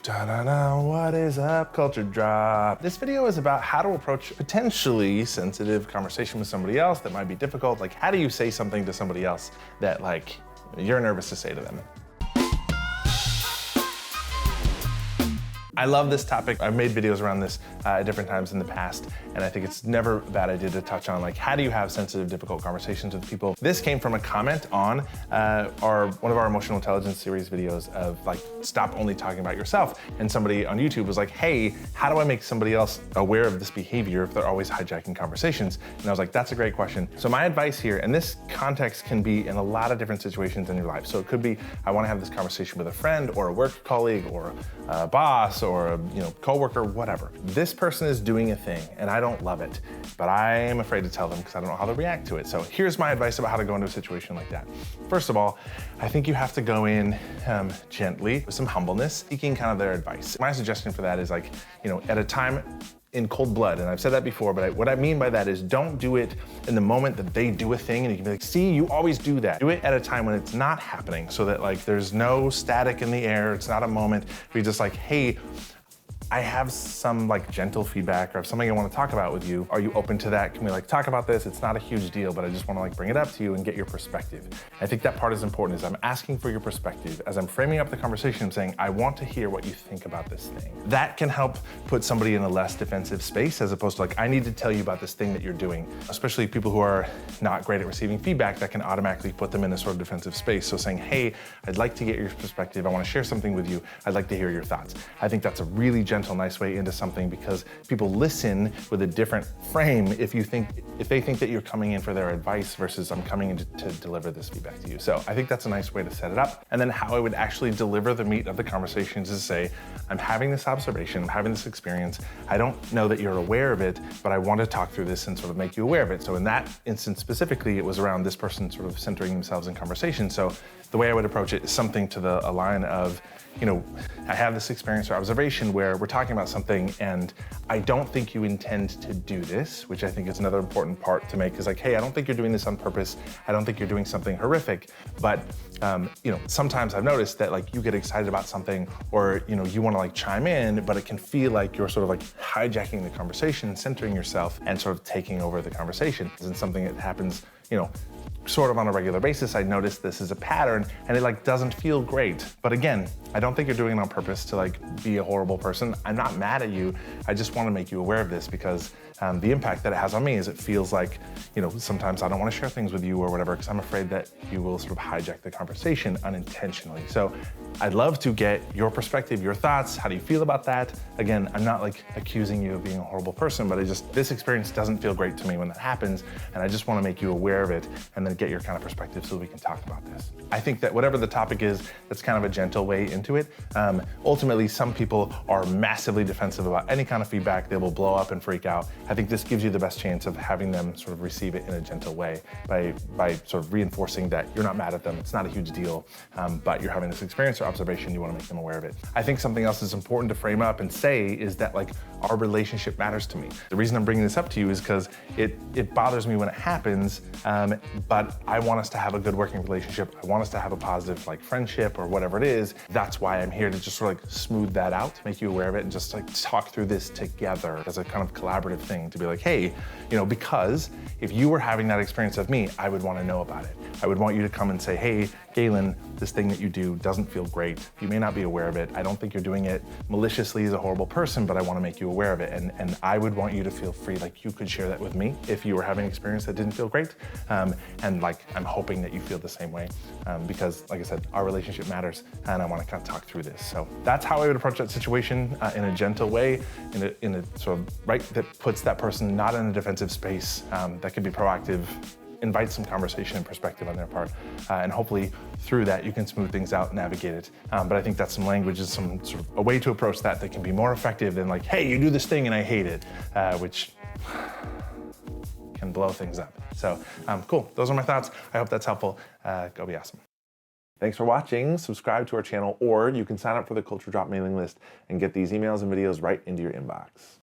Da-da-da, what is up, Culture Drop? This video is about how to approach potentially sensitive conversation with somebody else that might be difficult. Like, how do you say something to somebody else that, like, you're nervous to say to them? I love this topic. I've made videos around this at different times in the past, and I think it's never a bad idea to touch on, like, how do you have sensitive, difficult conversations with people? This came from a comment on one of our emotional intelligence series videos of, like, stop only talking about yourself. And somebody on YouTube was like, hey, how do I make somebody else aware of this behavior if they're always hijacking conversations? And I was like, that's a great question. So my advice here, and this context can be in a lot of different situations in your life. So it could be, I want to have this conversation with a friend or a work colleague or a boss or a coworker, whatever. This person is doing a thing and I don't love it, but I am afraid to tell them because I don't know how to react to it. So here's my advice about how to go into a situation like that. First of all, I think you have to go in gently with some humbleness, seeking kind of their advice. My suggestion for that is, like, at a time in cold blood, and I've said that before, but what I mean by that is don't do it in the moment that they do a thing and you can be like, see, you always do that. Do it at a time when it's not happening so that, like, there's no static in the air. It's not a moment where you're just like, hey, I have some, like, gentle feedback or something I want to talk about with you. Are you open to that? Can we, like, talk about this? It's not a huge deal, but I just want to, like, bring it up to you and get your perspective. I think that part is important, is I'm asking for your perspective. As I'm framing up the conversation, I'm saying, I want to hear what you think about this thing. That can help put somebody in a less defensive space, as opposed to, like, I need to tell you about this thing that you're doing. Especially people who are not great at receiving feedback, that can automatically put them in a sort of defensive space. So saying, hey, I'd like to get your perspective. I want to share something with you. I'd like to hear your thoughts. I think that's a really gentle, nice way into something, because people listen with a different frame if they think that you're coming in for their advice versus I'm coming in to deliver this feedback to you. So I think that's a nice way to set it up. And then how I would actually deliver the meat of the conversations is to say, I'm having this observation, I'm having this experience. I don't know that you're aware of it, but I want to talk through this and sort of make you aware of it. So in that instance specifically, it was around this person sort of centering themselves in conversation. So the way I would approach it is something to the line of, I have this experience or observation where we're talking about something and I don't think you intend to do this, which I think is another important part to make, is like, hey, I don't think you're doing this on purpose. I don't think you're doing something horrific, but sometimes I've noticed that, like, you get excited about something or, you want to, like, chime in, but it can feel like you're sort of, like, hijacking the conversation, centering yourself and sort of taking over the conversation. And something that happens, sort of on a regular basis. I noticed this is a pattern and it, like, doesn't feel great. But again, I don't think you're doing it on purpose to, like, be a horrible person. I'm not mad at you. I just want to make you aware of this because the impact that it has on me is it feels like, sometimes I don't want to share things with you or whatever because I'm afraid that you will sort of hijack the conversation unintentionally. So I'd love to get your perspective, your thoughts. How do you feel about that? Again, I'm not, like, accusing you of being a horrible person, but this experience doesn't feel great to me when that happens. And I just want to make you aware of it and then get your kind of perspective so we can talk about this. I think that whatever the topic is, that's kind of a gentle way into it. Ultimately, some people are massively defensive about any kind of feedback. They will blow up and freak out. I think this gives you the best chance of having them sort of receive it in a gentle way by sort of reinforcing that you're not mad at them. It's not a huge deal, but you're having this experience or observation. You want to make them aware of it. I think something else is important to frame up and say is that, like, our relationship matters to me. The reason I'm bringing this up to you is because it bothers me when it happens, but I want us to have a good working relationship. I want us to have a positive, like, friendship or whatever it is. That's why I'm here, to just sort of, like, smooth that out, make you aware of it, and just, like, talk through this together as a kind of collaborative thing to be like, hey, because if you were having that experience of me, I would want to know about it. I would want you to come and say, hey, Galen, this thing that you do doesn't feel great. You may not be aware of it. I don't think you're doing it maliciously as a horrible person, but I want to make you aware of it. And I would want you to feel free, like, you could share that with me if you were having an experience that didn't feel great. And, like, I'm hoping that you feel the same way because, like I said, our relationship matters and I want to kind of talk through this. So that's how I would approach that situation in a gentle way, in a sort of that puts that person not in a defensive space, that could be proactive, invite some conversation and perspective on their part. And hopefully through that, you can smooth things out, navigate it. But I think that's some language is some sort of a way to approach that can be more effective than, like, hey, you do this thing and I hate it, which can blow things up. So cool, those are my thoughts. I hope that's helpful. Go be awesome. Thanks for watching. Subscribe to our channel, or you can sign up for the Culture Drop mailing list and get these emails and videos right into your inbox.